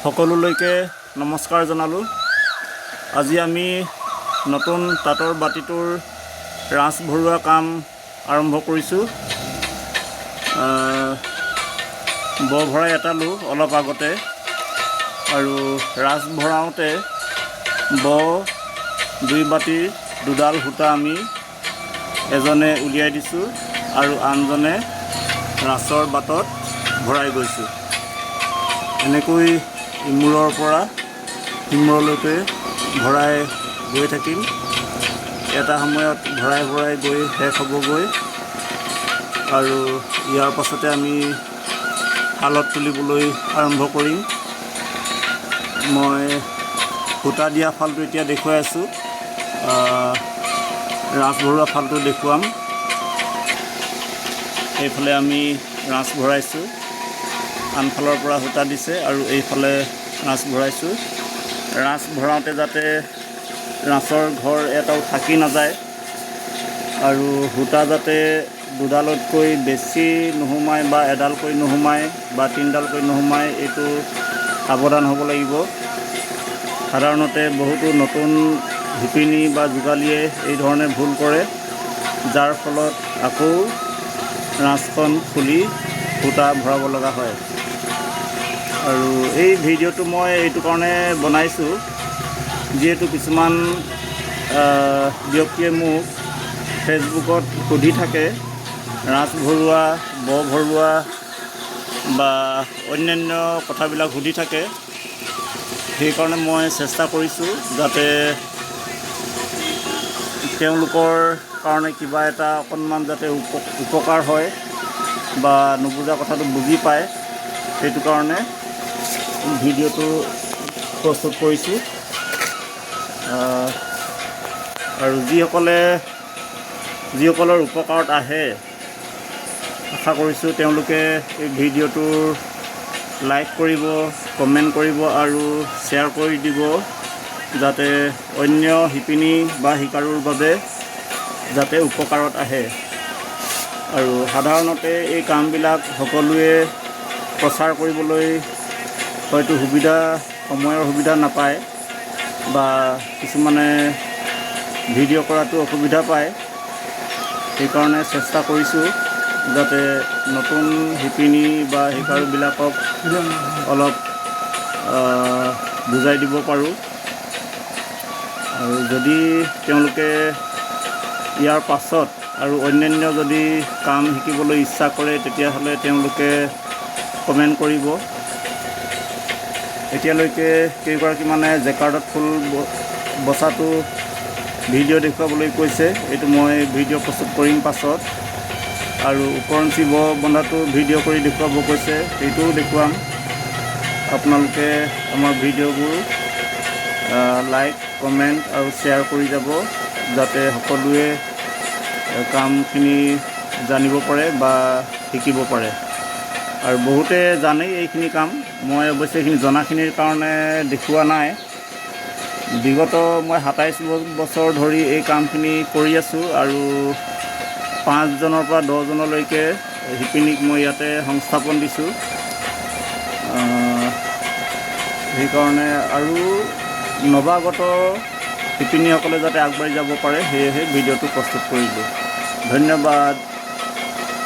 সকলোলৈকে নমস্কাৰ জনালোঁ। আজি আমি নতুন তাঁতৰ বাতিটোৰ ৰাঁচ ভৰোৱা কাম আৰম্ভ কৰিছোঁ। ব ভৰাই এটালোঁ অলপ আগতে, আৰু ৰাঁচ ভৰাওঁতে ব 2 বাতিৰ 2ডাল সূতা আমি এজনে উলিয়াই দিছোঁ আৰু আনজনে ৰাঁচৰ বাটত ভৰাই গৈছোঁ। এনেকৈ ইমূৰৰ পৰা সিমূৰলৈকে ভৰাই গৈ থাকিম। এটা সময়ত ভৰাই ভৰাই গৈ শেষ হ'বগৈ, আৰু ইয়াৰ পাছতে আমি শালত তুলিবলৈ আৰম্ভ কৰিম। মই সূতা দিয়া ফালটো এতিয়া দেখুৱাই আছোঁ, ৰাঁচ ভৰোৱা ফালটো দেখুৱাম। এইফালে আমি ৰাঁচ ভৰাইছোঁ, আনফালৰ পৰা সূতা দিছে আৰু এইফালে ৰাঁচ ভৰাইছোঁ। ৰাঁচ ভৰাওঁতে যাতে ৰাঁচৰ ঘৰ এটাও থাকি নাযায় আৰু সূতা যাতে 2ডালতকৈ বেছি নোসোমায় বা এডালকৈ নোসোমায় বা 3ডালকৈ নোসোমায়, এইটো সাৱধান হ'ব লাগিব। সাধাৰণতে বহুতো নতুন শিপিনী বা যোগালীয়ে এই ধৰণে ভুল কৰে, যাৰ ফলত আকৌ ৰাঁচখন খুলি সূতা ভৰাব লগা হয়। আৰু এই ভিডিঅ'টো মই এইটো কাৰণে বনাইছোঁ, যিহেতু কিছুমান ব্যক্তিয়ে মোক ফেচবুকত সুধি থাকে, ৰাঁচ ভৰোৱা, ব ভৰোৱা বা অন্যান্য কথাবিলাক সুধি থাকে। সেইকাৰণে মই চেষ্টা কৰিছোঁ যাতে তেওঁলোকৰ কাৰণে কিবা এটা অকণমান যাতে উপকাৰ হয় বা নুবুজা কথাটো বুজি পায়, সেইটো কাৰণে ভিডিঅ'টো প্ৰস্তুত কৰিছোঁ। আৰু যিসকলৰ উপকাৰত আহে, আশা কৰিছোঁ তেওঁলোকে এই ভিডিঅ'টোৰ লাইক কৰিব, কমেণ্ট কৰিব আৰু শ্বেয়াৰ কৰি দিব, যাতে অন্য শিপিনী বা শিকাৰুৰ বাবে যাতে উপকাৰত আহে। আৰু সাধাৰণতে এই কামবিলাক সকলোৱে প্ৰচাৰ কৰিবলৈ হয়তো সময়ৰ সুবিধা নাপায় বা কিছুমানে ভিডিঅ' কৰাটো অসুবিধা পায়। সেইকাৰণে চেষ্টা কৰিছোঁ যাতে নতুন শিপিনী বা শিকাৰুবিলাকক অলপ বুজাই দিব পাৰোঁ। আৰু যদি তেওঁলোকে ইয়াৰ পাছত আৰু অন্যান্য যদি কাম শিকিবলৈ ইচ্ছা কৰে, তেতিয়াহ'লে তেওঁলোকে কমেণ্ট কৰিব। এতিয়ালৈকে কেইগৰাকীমানে জেকাৰ্ডত ফুল বচাটো ভিডিঅ' দেখুৱাবলৈ কৈছে, এইটো মই ভিডিঅ' প্ৰস্তুত কৰিম পাছত। আৰু ওপৰঞ্চি ব বন্ধাটো ভিডিঅ' কৰি দেখুৱাব কৈছে, সেইটোও দেখুৱাম। আপোনালোকে আমাৰ ভিডিঅ'বোৰ লাইক, কমেণ্ট আৰু শ্বেয়াৰ কৰি যাব, যাতে সকলোৱে কামখিনি জানিব পাৰে বা শিকিব পাৰে। আৰু বহুতে জানেই এইখিনি কাম, মই অৱশ্যে এইখিনি জনাখিনিৰ কাৰণে দেখুওৱা নাই। বিগত মই 27 বছৰ ধৰি এই কামখিনি কৰি আছোঁ, আৰু 5জনৰ পৰা 10জনলৈকে শিপিনীক মই ইয়াতে সংস্থাপন দিছোঁ। সেইকাৰণে আৰু নৱাগত শিপিনীসকলে যাতে আগবাঢ়ি যাব পাৰে, সেয়েহে ভিডিঅ'টো প্ৰস্তুত কৰিলোঁ। ধন্যবাদ।